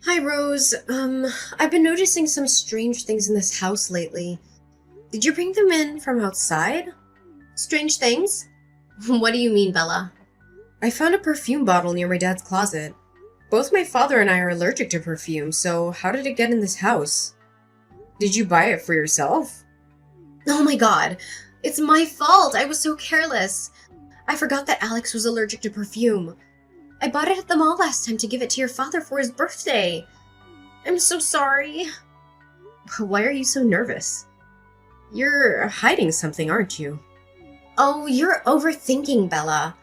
Hi, Rose. I've been noticing some strange things in this house lately. Did you bring them in from outside? Strange things? What do you mean, Bella? I found a perfume bottle near my dad's closet. Both my father and I are allergic to perfume, so how did it get in this house? Did you buy it for yourself? Oh my god. It's my fault. I was so careless. I forgot that Alex was allergic to perfume. I bought it at the mall last time to give it to your father for his birthday. I'm so sorry. Why are you so nervous? You're hiding something, aren't you? Oh, you're overthinking, Bella.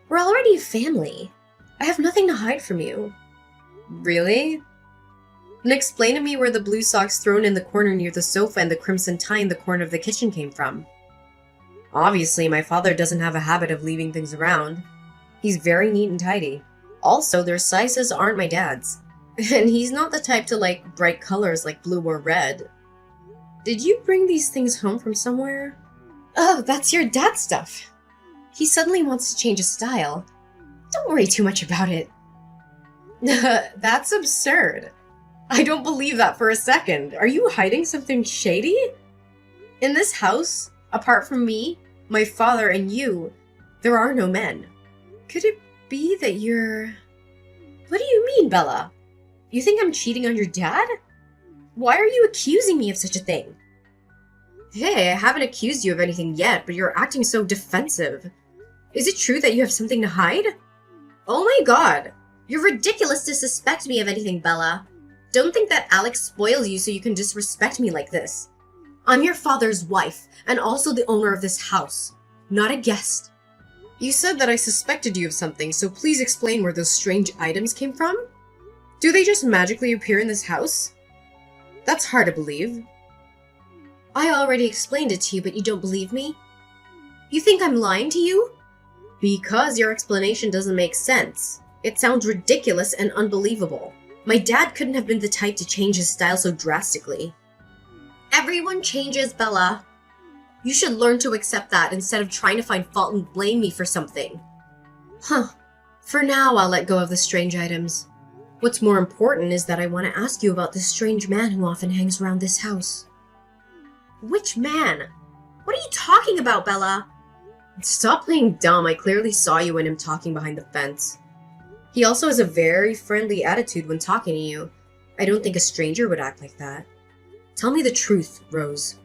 We're already a family. I have nothing to hide from you. Really? Then explain to me where the blue socks thrown in the corner near the sofa and the crimson tie in the corner of the kitchen came from. Obviously, my father doesn't have a habit of leaving things around. He's very neat and tidy. Also, their sizes aren't my dad's. And he's not the type to like bright colors like blue or red. Did you bring these things home from somewhere? Oh, that's your dad's stuff. He suddenly wants to change his style. Don't worry too much about it. That's absurd. I don't believe that for a second. Are you hiding something shady? In this house, apart from me, my father, and you, there are no men. Could it be that you're... What do you mean, Bella? You think I'm cheating on your dad? Why are you accusing me of such a thing? Hey, I haven't accused you of anything yet, but you're acting so defensive. Is it true that you have something to hide? Oh my god! You're ridiculous to suspect me of anything, Bella. Don't think that Alex spoils you so you can disrespect me like this. I'm your father's wife, and also the owner of this house, not a guest. You said that I suspected you of something, so please explain where those strange items came from? Do they just magically appear in this house? That's hard to believe. I already explained it to you, but you don't believe me? You think I'm lying to you? Because your explanation doesn't make sense. It sounds ridiculous and unbelievable. My dad couldn't have been the type to change his style so drastically. Everyone changes, Bella. You should learn to accept that instead of trying to find fault and blame me for something. Huh. For now, I'll let go of the strange items. What's more important is that I want to ask you about this strange man who often hangs around this house. Which man? What are you talking about, Bella? Stop playing dumb. I clearly saw you and him talking behind the fence. He also has a very friendly attitude when talking to you. I don't think a stranger would act like that. Tell me the truth, Rose.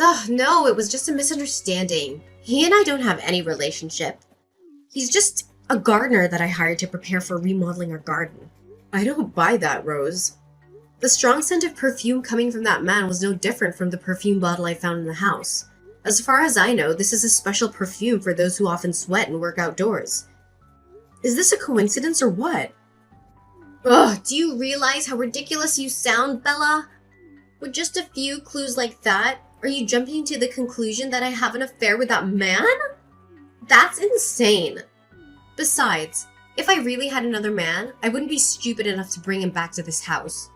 Ugh, no, it was just a misunderstanding. He and I don't have any relationship. He's just a gardener that I hired to prepare for remodeling our garden. I don't buy that, Rose. The strong scent of perfume coming from that man was no different from the perfume bottle I found in the house. As far as I know, this is a special perfume for those who often sweat and work outdoors. Is this a coincidence or what? Ugh, do you realize how ridiculous you sound, Bella? With just a few clues like that, are you jumping to the conclusion that I have an affair with that man? That's insane. Besides, if I really had another man, I wouldn't be stupid enough to bring him back to this house.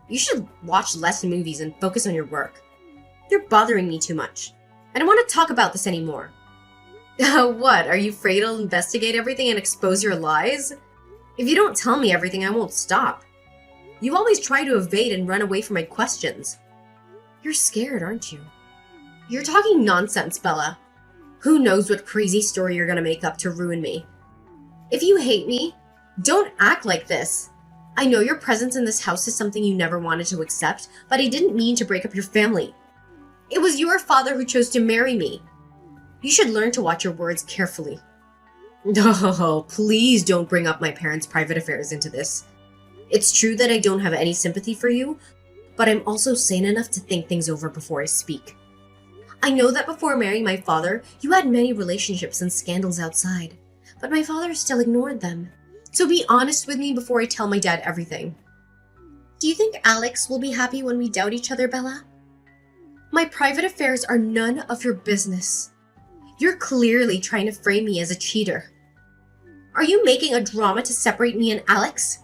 You should watch less movies and focus on your work. You're bothering me too much. I don't want to talk about this anymore. What, are you afraid I'll investigate everything and expose your lies? If you don't tell me everything, I won't stop. You always try to evade and run away from my questions. You're scared, aren't you? You're talking nonsense, Bella. Who knows what crazy story you're gonna make up to ruin me. If you hate me, don't act like this. I know your presence in this house is something you never wanted to accept, but I didn't mean to break up your family. It was your father who chose to marry me. You should learn to watch your words carefully. Oh, please don't bring up my parents' private affairs into this. It's true that I don't have any sympathy for you, but I'm also sane enough to think things over before I speak. I know that before marrying my father, you had many relationships and scandals outside, but my father still ignored them. So be honest with me before I tell my dad everything. Do you think Alex will be happy when we doubt each other, Bella? My private affairs are none of your business. You're clearly trying to frame me as a cheater. Are you making a drama to separate me and Alex?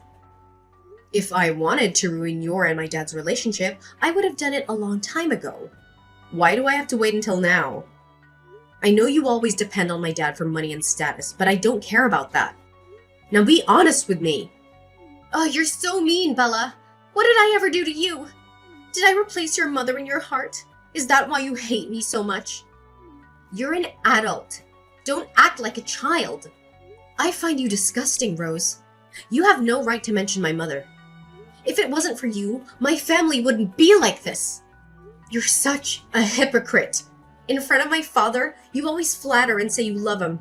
If I wanted to ruin your and my dad's relationship, I would have done it a long time ago. Why do I have to wait until now? I know you always depend on my dad for money and status, but I don't care about that. Now be honest with me. Oh, you're so mean, Bella. What did I ever do to you? Did I replace your mother in your heart? Is that why you hate me so much? You're an adult. Don't act like a child. I find you disgusting, Rose. You have no right to mention my mother. If it wasn't for you, my family wouldn't be like this. You're such a hypocrite. In front of my father, you always flatter and say you love him.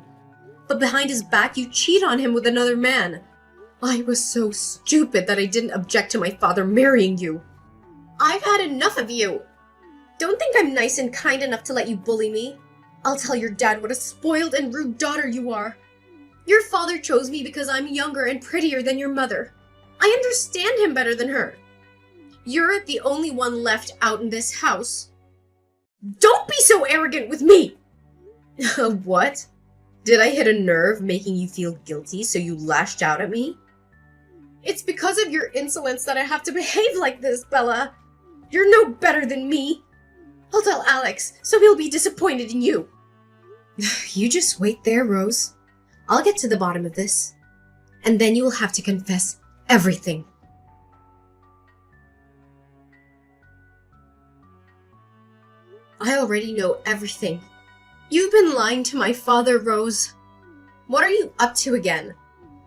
But behind his back, you cheat on him with another man. I was so stupid that I didn't object to my father marrying you. I've had enough of you. Don't think I'm nice and kind enough to let you bully me. I'll tell your dad what a spoiled and rude daughter you are. Your father chose me because I'm younger and prettier than your mother. I understand him better than her. You're the only one left out in this house. Don't be so arrogant with me! What? Did I hit a nerve making you feel guilty so you lashed out at me? It's because of your insolence that I have to behave like this, Bella. You're no better than me. I'll tell Alex, so he'll be disappointed in you. You just wait there, Rose. I'll get to the bottom of this. And then you will have to confess everything. I already know everything. You've been lying to my father, Rose. What are you up to again?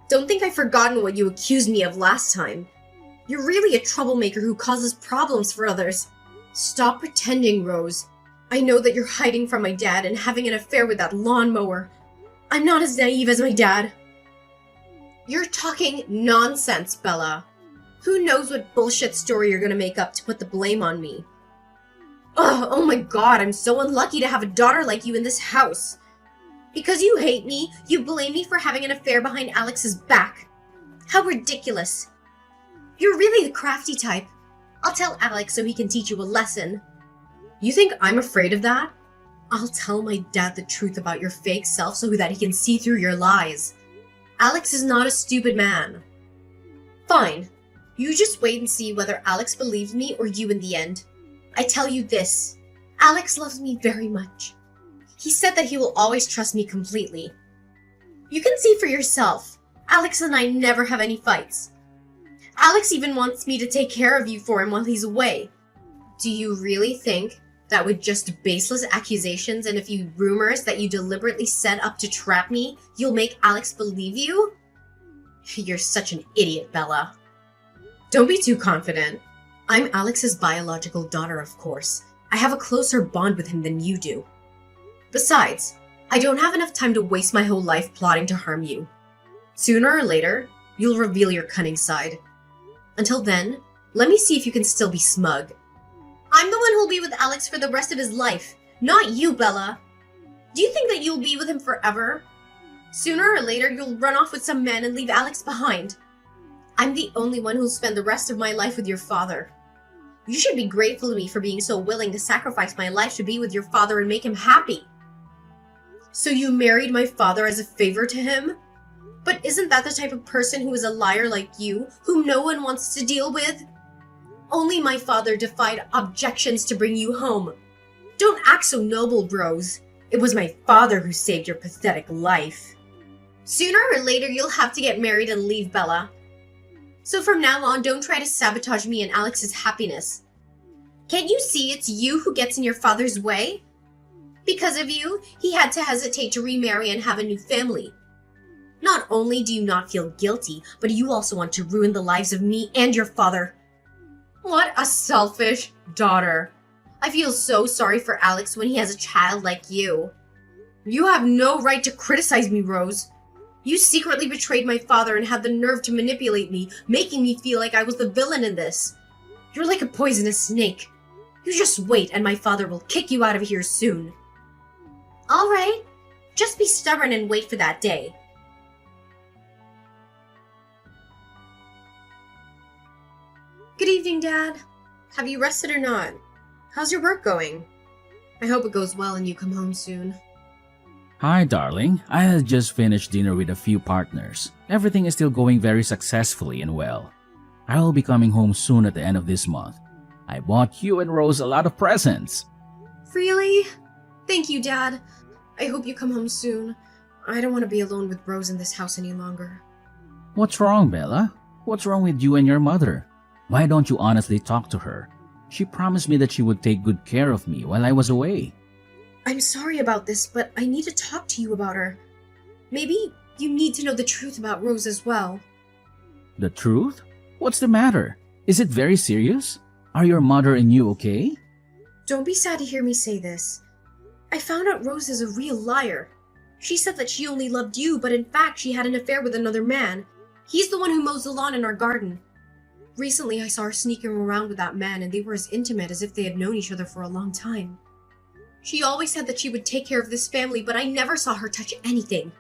Don't think I've forgotten what you accused me of last time. You're really a troublemaker who causes problems for others. Stop pretending, Rose. I know that you're hiding from my dad and having an affair with that lawnmower. I'm not as naive as my dad. You're talking nonsense, Bella. Who knows what bullshit story you're gonna make up to put the blame on me? Ugh, oh my god, I'm so unlucky to have a daughter like you in this house. Because you hate me, you blame me for having an affair behind Alex's back. How ridiculous. You're really the crafty type. I'll tell Alex so he can teach you a lesson. You think I'm afraid of that? I'll tell my dad the truth about your fake self so that he can see through your lies. Alex is not a stupid man. Fine. You just wait and see whether Alex believes me or you in the end. I tell you this. Alex loves me very much. He said that he will always trust me completely. You can see for yourself. Alex and I never have any fights. Alex even wants me to take care of you for him while he's away. Do you really think that with just baseless accusations and a few rumors that you deliberately set up to trap me, you'll make Alex believe you? You're such an idiot, Bella. Don't be too confident. I'm Alex's biological daughter, of course. I have a closer bond with him than you do. Besides, I don't have enough time to waste my whole life plotting to harm you. Sooner or later, you'll reveal your cunning side. Until then, let me see if you can still be smug. I'm the one who'll be with Alex for the rest of his life, not you, Bella. Do you think that you'll be with him forever? Sooner or later, you'll run off with some man and leave Alex behind. I'm the only one who'll spend the rest of my life with your father. You should be grateful to me for being so willing to sacrifice my life to be with your father and make him happy. So you married my father as a favor to him? But isn't that the type of person who is a liar like you, whom no one wants to deal with? Only my father defied objections to bring you home. Don't act so noble, Rose. It was my father who saved your pathetic life. Sooner or later, you'll have to get married and leave, Bella. So from now on, don't try to sabotage me and Alex's happiness. Can't you see it's you who gets in your father's way? Because of you, he had to hesitate to remarry and have a new family. Not only do you not feel guilty, but you also want to ruin the lives of me and your father. What a selfish daughter. I feel so sorry for Alex when he has a child like you. You have no right to criticize me, Rose. You secretly betrayed my father and had the nerve to manipulate me, making me feel like I was the villain in this. You're like a poisonous snake. You just wait and my father will kick you out of here soon. All right, just be stubborn and wait for that day. Good evening, Dad. Have you rested or not? How's your work going? I hope it goes well and you come home soon. Hi, darling. I had just finished dinner with a few partners. Everything is still going very successfully and well. I will be coming home soon at the end of this month. I bought you and Rose a lot of presents. Really? Thank you, Dad. I hope you come home soon. I don't want to be alone with Rose in this house any longer. What's wrong, Bella? What's wrong with you and your mother? Why don't you honestly talk to her? She promised me that she would take good care of me while I was away. I'm sorry about this, but I need to talk to you about her. Maybe you need to know the truth about Rose as well. The truth? What's the matter? Is it very serious? Are your mother and you okay? Don't be sad to hear me say this. I found out Rose is a real liar. She said that she only loved you, but in fact she had an affair with another man. He's the one who mows the lawn in our garden. Recently I saw her sneaking around with that man, and they were as intimate as if they had known each other for a long time. She always said that she would take care of this family, but I never saw her touch anything.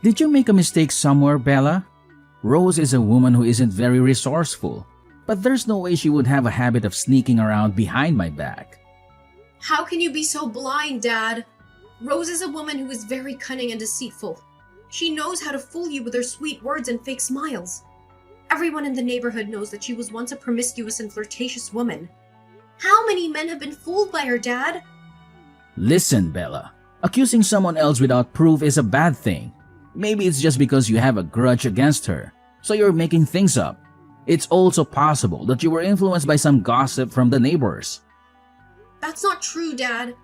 Did you make a mistake somewhere, Bella? Rose is a woman who isn't very resourceful, but there's no way she would have a habit of sneaking around behind my back. How can you be so blind, Dad? Rose is a woman who is very cunning and deceitful. She knows how to fool you with her sweet words and fake smiles. Everyone in the neighborhood knows that she was once a promiscuous and flirtatious woman. How many men have been fooled by her, Dad? Listen, Bella. Accusing someone else without proof is a bad thing. Maybe it's just because you have a grudge against her, so you're making things up. It's also possible that you were influenced by some gossip from the neighbors. That's not true, Dad.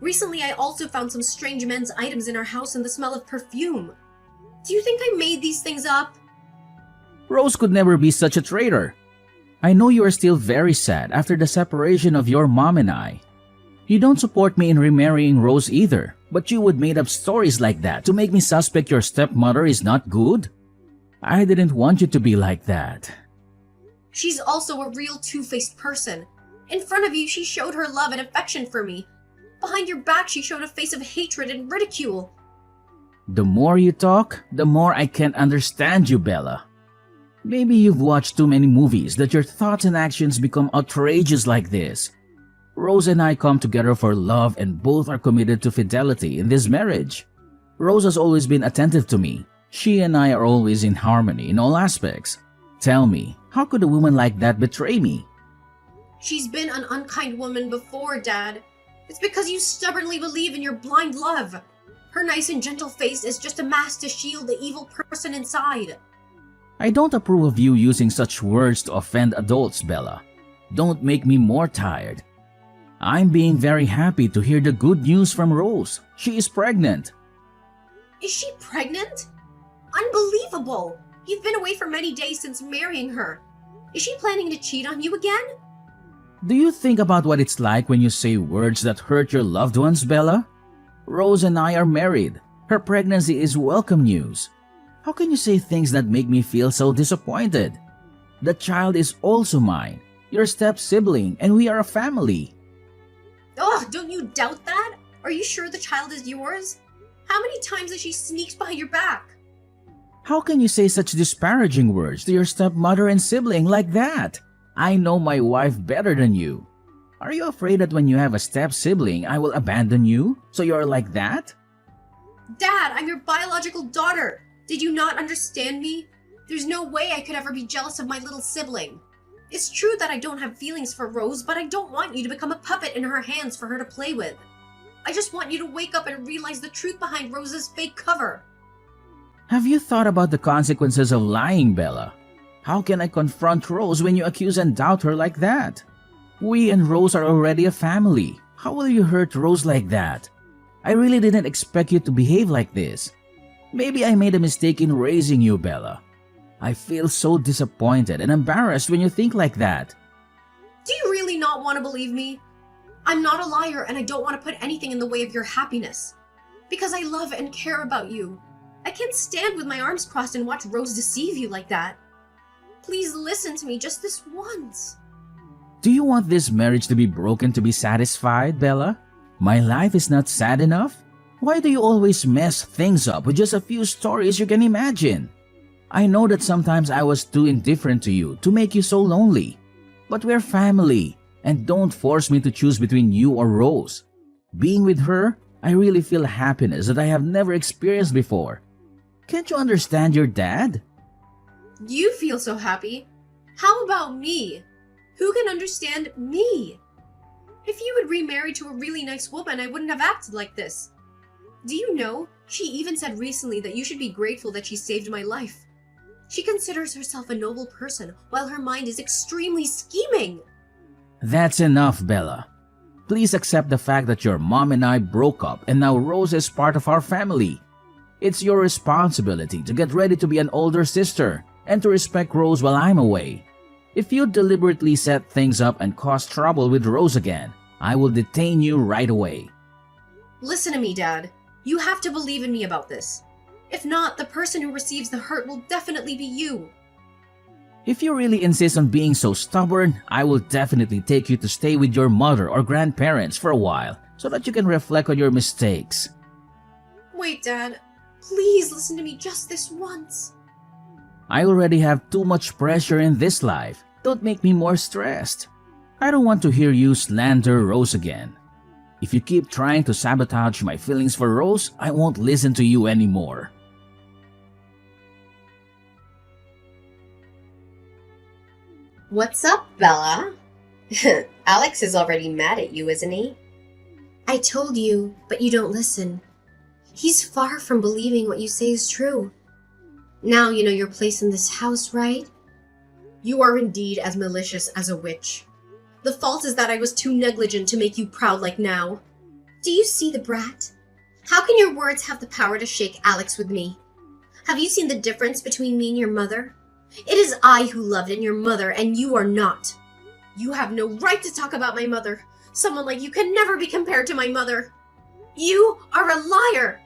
Recently, I also found some strange men's items in our house and the smell of perfume. Do you think I made these things up? Rose could never be such a traitor. I know you are still very sad after the separation of your mom and I. You don't support me in remarrying Rose either, but you would make up stories like that to make me suspect your stepmother is not good? I didn't want you to be like that. She's also a real two-faced person. In front of you, she showed her love and affection for me. Behind your back, she showed a face of hatred and ridicule. The more you talk, the more I can't understand you, Bella. Maybe you've watched too many movies that your thoughts and actions become outrageous like this. Rose and I come together for love and both are committed to fidelity in this marriage. Rose has always been attentive to me. She and I are always in harmony in all aspects. Tell me, how could a woman like that betray me? She's been an unkind woman before, Dad. It's because you stubbornly believe in your blind love. Her nice and gentle face is just a mask to shield the evil person inside. I don't approve of you using such words to offend adults, Bella. Don't make me more tired. I'm being very happy to hear the good news from Rose. She is pregnant. Is she pregnant? Unbelievable! You've been away for many days since marrying her. Is she planning to cheat on you again? Do you think about what it's like when you say words that hurt your loved ones, Bella? Rose and I are married. Her pregnancy is welcome news. How can you say things that make me feel so disappointed? The child is also mine, your step-sibling, and we are a family. Oh, don't you doubt that? Are you sure the child is yours? How many times has she sneaked behind your back? How can you say such disparaging words to your stepmother and sibling like that? I know my wife better than you. Are you afraid that when you have a step-sibling, I will abandon you? So you're like that? Dad, I'm your biological daughter. Did you not understand me? There's no way I could ever be jealous of my little sibling. It's true that I don't have feelings for Rose, but I don't want you to become a puppet in her hands for her to play with. I just want you to wake up and realize the truth behind Rose's fake cover. Have you thought about the consequences of lying, Bella? How can I confront Rose when you accuse and doubt her like that? We and Rose are already a family. How will you hurt Rose like that? I really didn't expect you to behave like this. Maybe I made a mistake in raising you, Bella. I feel so disappointed and embarrassed when you think like that. Do you really not want to believe me? I'm not a liar and I don't want to put anything in the way of your happiness. Because I love and care about you. I can't stand with my arms crossed and watch Rose deceive you like that. Please listen to me just this once. Do you want this marriage to be broken to be satisfied, Bella? My life is not sad enough? Why do you always mess things up with just a few stories you can imagine? I know that sometimes I was too indifferent to you to make you so lonely. But we're family, and don't force me to choose between you or Rose. Being with her, I really feel happiness that I have never experienced before. Can't you understand your dad? You feel so happy. How about me? Who can understand me? If you had remarried to a really nice woman, I wouldn't have acted like this. Do you know, she even said recently that you should be grateful that she saved my life. She considers herself a noble person while her mind is extremely scheming. That's enough, Bella. Please accept the fact that your mom and I broke up and now Rose is part of our family. It's your responsibility to get ready to be an older sister and to respect Rose while I'm away. If you deliberately set things up and cause trouble with Rose again, I will detain you right away. Listen to me, Dad. You have to believe in me about this. If not, the person who receives the hurt will definitely be you. If you really insist on being so stubborn, I will definitely take you to stay with your mother or grandparents for a while so that you can reflect on your mistakes. Wait, Dad. Please listen to me just this once. I already have too much pressure in this life. Don't make me more stressed. I don't want to hear you slander Rose again. If you keep trying to sabotage my feelings for Rose, I won't listen to you anymore. What's up, Bella? Alex is already mad at you, isn't he? I told you, but you don't listen. He's far from believing what you say is true. Now you know your place in this house, right? You are indeed as malicious as a witch. The fault is that I was too negligent to make you proud like now. Do you see the brat? How can your words have the power to shake Alex with me? Have you seen the difference between me and your mother? It is I who loved and your mother, and you are not. You have no right to talk about my mother. Someone like you can never be compared to my mother. You are a liar.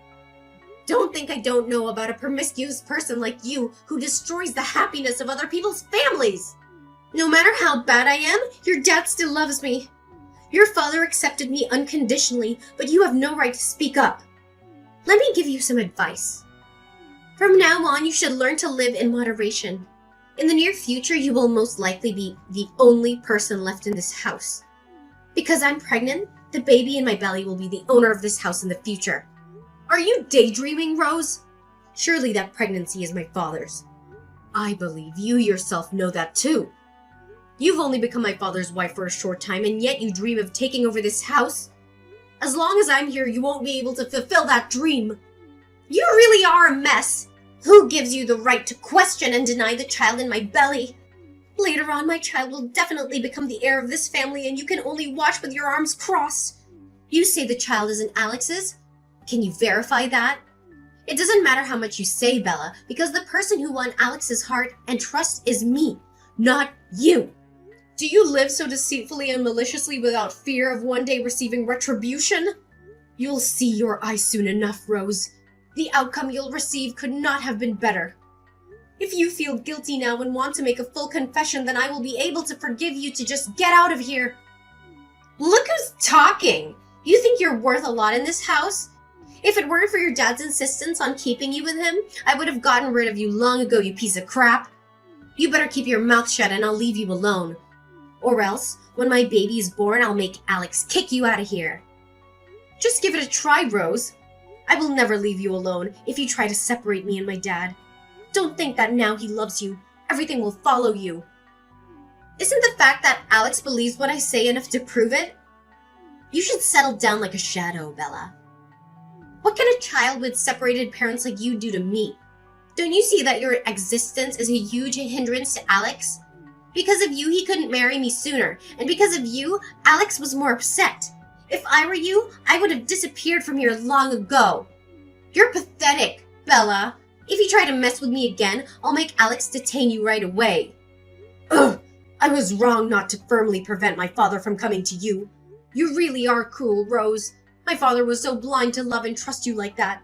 Don't think I don't know about a promiscuous person like you who destroys the happiness of other people's families. No matter how bad I am, your dad still loves me. Your father accepted me unconditionally, but you have no right to speak up. Let me give you some advice. From now on, you should learn to live in moderation. In the near future, you will most likely be the only person left in this house. Because I'm pregnant, the baby in my belly will be the owner of this house in the future. Are you daydreaming, Rose? Surely that pregnancy is my father's. I believe you yourself know that too. You've only become my father's wife for a short time, and yet you dream of taking over this house? As long as I'm here, you won't be able to fulfill that dream. You really are a mess. Who gives you the right to question and deny the child in my belly? Later on, my child will definitely become the heir of this family, and you can only watch with your arms crossed. You say the child isn't Alex's? Can you verify that? It doesn't matter how much you say, Bella, because the person who won Alex's heart and trust is me, not you. Do you live so deceitfully and maliciously without fear of one day receiving retribution? You'll see your eyes soon enough, Rose. The outcome you'll receive could not have been better. If you feel guilty now and want to make a full confession, then I will be able to forgive you to just get out of here. Look who's talking! You think you're worth a lot in this house? If it weren't for your dad's insistence on keeping you with him, I would have gotten rid of you long ago, you piece of crap. You better keep your mouth shut and I'll leave you alone. Or else, when my baby is born, I'll make Alex kick you out of here. Just give it a try, Rose. I will never leave you alone if you try to separate me and my dad. Don't think that now he loves you, everything will follow you. Isn't the fact that Alex believes what I say enough to prove it? You should settle down like a shadow, Bella. What can a child with separated parents like you do to me? Don't you see that your existence is a huge hindrance to Alex? Because of you, he couldn't marry me sooner, and because of you, Alex was more upset. If I were you, I would have disappeared from here long ago. You're pathetic, Bella. If you try to mess with me again, I'll make Alex detain you right away. Ugh! I was wrong not to firmly prevent my father from coming to you. You really are cruel, Rose. My father was so blind to love and trust you like that.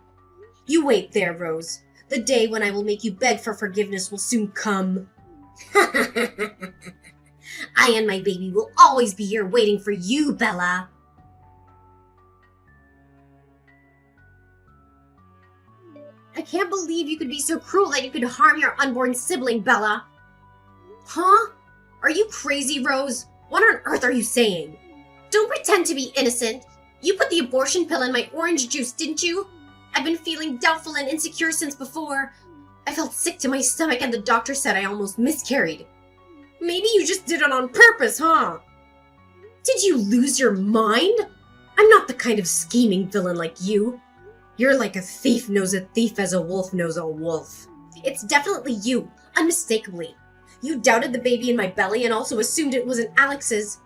You wait there, Rose. The day when I will make you beg for forgiveness will soon come. I and my baby will always be here waiting for you, Bella. I can't believe you could be so cruel that you could harm your unborn sibling, Bella. Huh? Are you crazy, Rose? What on earth are you saying? Don't pretend to be innocent. You put the abortion pill in my orange juice, didn't you? I've been feeling doubtful and insecure since before. I felt sick to my stomach and the doctor said I almost miscarried. Maybe you just did it on purpose, huh? Did you lose your mind? I'm not the kind of scheming villain like you. You're like a thief knows a thief as a wolf knows a wolf. It's definitely you. Unmistakably. You doubted the baby in my belly and also assumed it wasn't Alex's.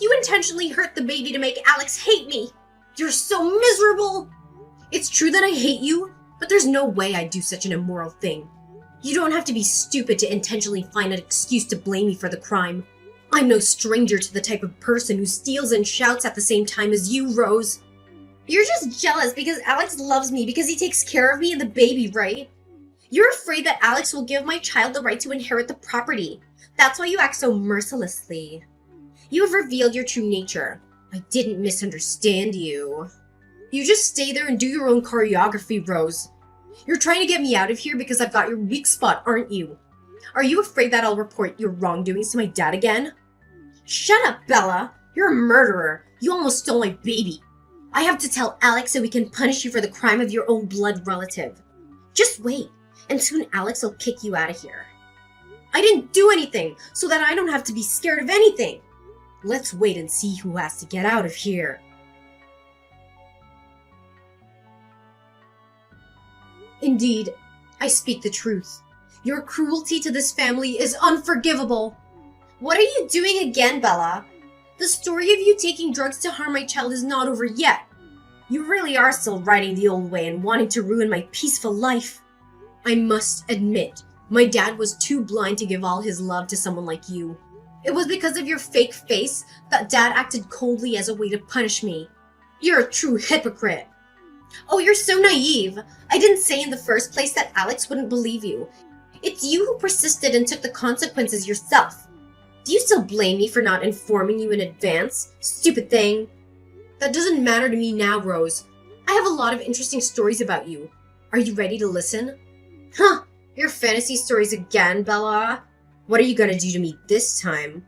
You intentionally hurt the baby to make Alex hate me. You're so miserable. It's true that I hate you, but there's no way I'd do such an immoral thing. You don't have to be stupid to intentionally find an excuse to blame me for the crime. I'm no stranger to the type of person who steals and shouts at the same time as you, Rose. You're just jealous because Alex loves me because he takes care of me and the baby, right? You're afraid that Alex will give my child the right to inherit the property. That's why you act so mercilessly. You have revealed your true nature. I didn't misunderstand you. You just stay there and do your own choreography, Rose. You're trying to get me out of here because I've got your weak spot, aren't you? Are you afraid that I'll report your wrongdoings to my dad again? Shut up, Bella. You're a murderer. You almost stole my baby. I have to tell Alex so we can punish you for the crime of your own blood relative. Just wait, and soon Alex will kick you out of here. I didn't do anything, so that I don't have to be scared of anything. Let's wait and see who has to get out of here. Indeed, I speak the truth. Your cruelty to this family is unforgivable. What are you doing again, Bella? The story of you taking drugs to harm my child is not over yet. You really are still riding the old way and wanting to ruin my peaceful life. I must admit, my dad was too blind to give all his love to someone like you. It was because of your fake face that Dad acted coldly as a way to punish me. You're a true hypocrite. Oh, you're so naive. I didn't say in the first place that Alex wouldn't believe you. It's you who persisted and took the consequences yourself. Do you still blame me for not informing you in advance? Stupid thing. That doesn't matter to me now, Rose. I have a lot of interesting stories about you. Are you ready to listen? Huh, your fantasy stories again, Bella. What are you gonna do to me this time?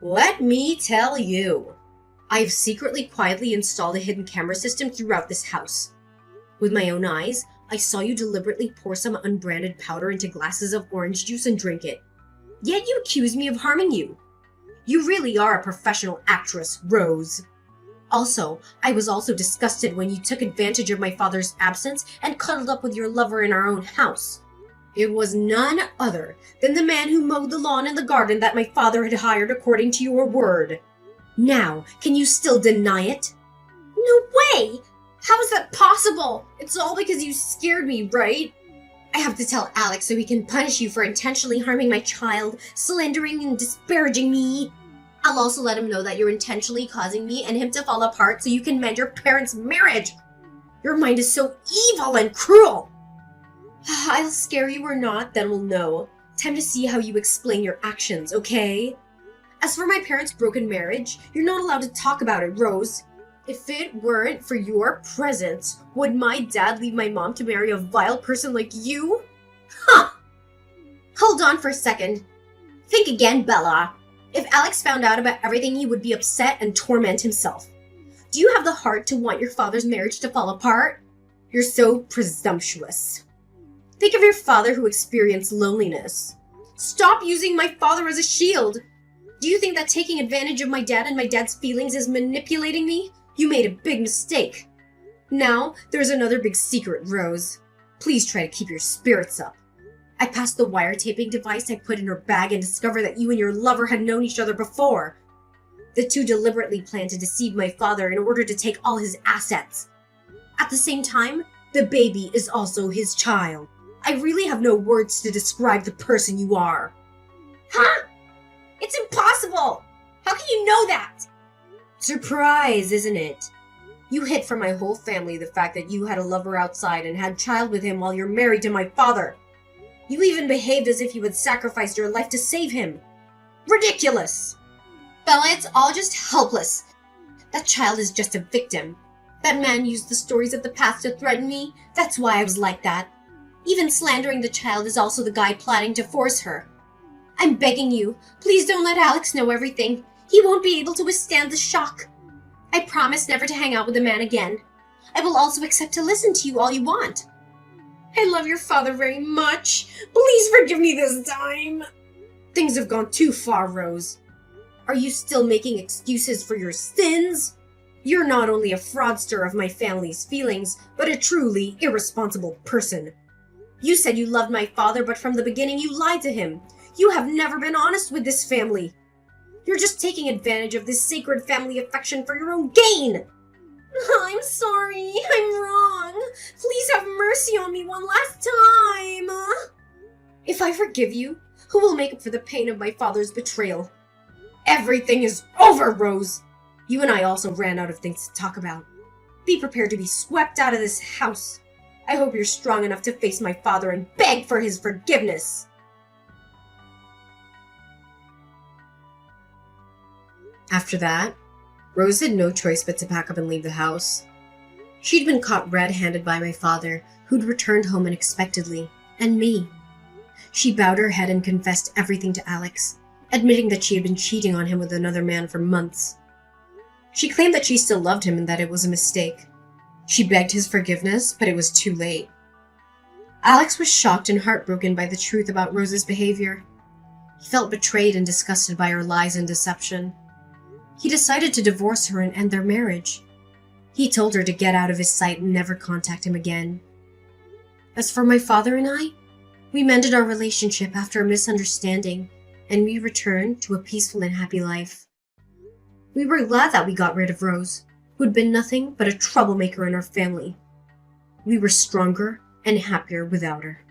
Let me tell you. I've secretly quietly installed a hidden camera system throughout this house. With my own eyes, I saw you deliberately pour some unbranded powder into glasses of orange juice and drink it. Yet you accuse me of harming you. You really are a professional actress, Rose. Also, I was also disgusted when you took advantage of my father's absence and cuddled up with your lover in our own house. It was none other than the man who mowed the lawn and the garden that my father had hired according to your word. Now, can you still deny it? No way! How is that possible? It's all because you scared me, right? I have to tell Alex so he can punish you for intentionally harming my child, slandering and disparaging me. I'll also let him know that you're intentionally causing me and him to fall apart so you can mend your parents' marriage. Your mind is so evil and cruel. I'll scare you or not, then we'll know. Time to see how you explain your actions, okay? As for my parents' broken marriage, you're not allowed to talk about it, Rose. If it weren't for your presence, would my dad leave my mom to marry a vile person like you? Huh! Hold on for a second. Think again, Bella. If Alex found out about everything, he would be upset and torment himself. Do you have the heart to want your father's marriage to fall apart? You're so presumptuous. Think of your father who experienced loneliness. Stop using my father as a shield. Do you think that taking advantage of my dad and my dad's feelings is manipulating me? You made a big mistake. Now, there's another big secret, Rose. Please try to keep your spirits up. I passed the wiretapping device I put in her bag and discovered that you and your lover had known each other before. The two deliberately planned to deceive my father in order to take all his assets. At the same time, the baby is also his child. I really have no words to describe the person you are. Huh? It's impossible! How can you know that? Surprise, isn't it? You hid from my whole family the fact that you had a lover outside and had child with him while you're married to my father. You even behaved as if you had sacrificed your life to save him. Ridiculous! Bella, it's all just helpless. That child is just a victim. That man used the stories of the past to threaten me. That's why I was like that. Even slandering the child is also the guy plotting to force her. I'm begging you, please don't let Alex know everything. He won't be able to withstand the shock. I promise never to hang out with the man again. I will also accept to listen to you all you want. I love your father very much. Please forgive me this time. Things have gone too far, Rose. Are you still making excuses for your sins? You're not only a fraudster of my family's feelings, but a truly irresponsible person. You said you loved my father, but from the beginning you lied to him. You have never been honest with this family. You're just taking advantage of this sacred family affection for your own gain. I'm sorry. I'm wrong. Please have mercy on me one last time. If I forgive you, who will make up for the pain of my father's betrayal? Everything is over, Rose. You and I also ran out of things to talk about. Be prepared to be swept out of this house. I hope you're strong enough to face my father and beg for his forgiveness. After that, Rose had no choice but to pack up and leave the house. She'd been caught red-handed by my father, who'd returned home unexpectedly, and me. She bowed her head and confessed everything to Alex, admitting that she had been cheating on him with another man for months. She claimed that she still loved him and that it was a mistake. She begged his forgiveness, but it was too late. Alex was shocked and heartbroken by the truth about Rose's behavior. He felt betrayed and disgusted by her lies and deception. He decided to divorce her and end their marriage. He told her to get out of his sight and never contact him again. As for my father and I, we mended our relationship after a misunderstanding, and we returned to a peaceful and happy life. We were glad that we got rid of Rose, who'd been nothing but a troublemaker in our family. We were stronger and happier without her.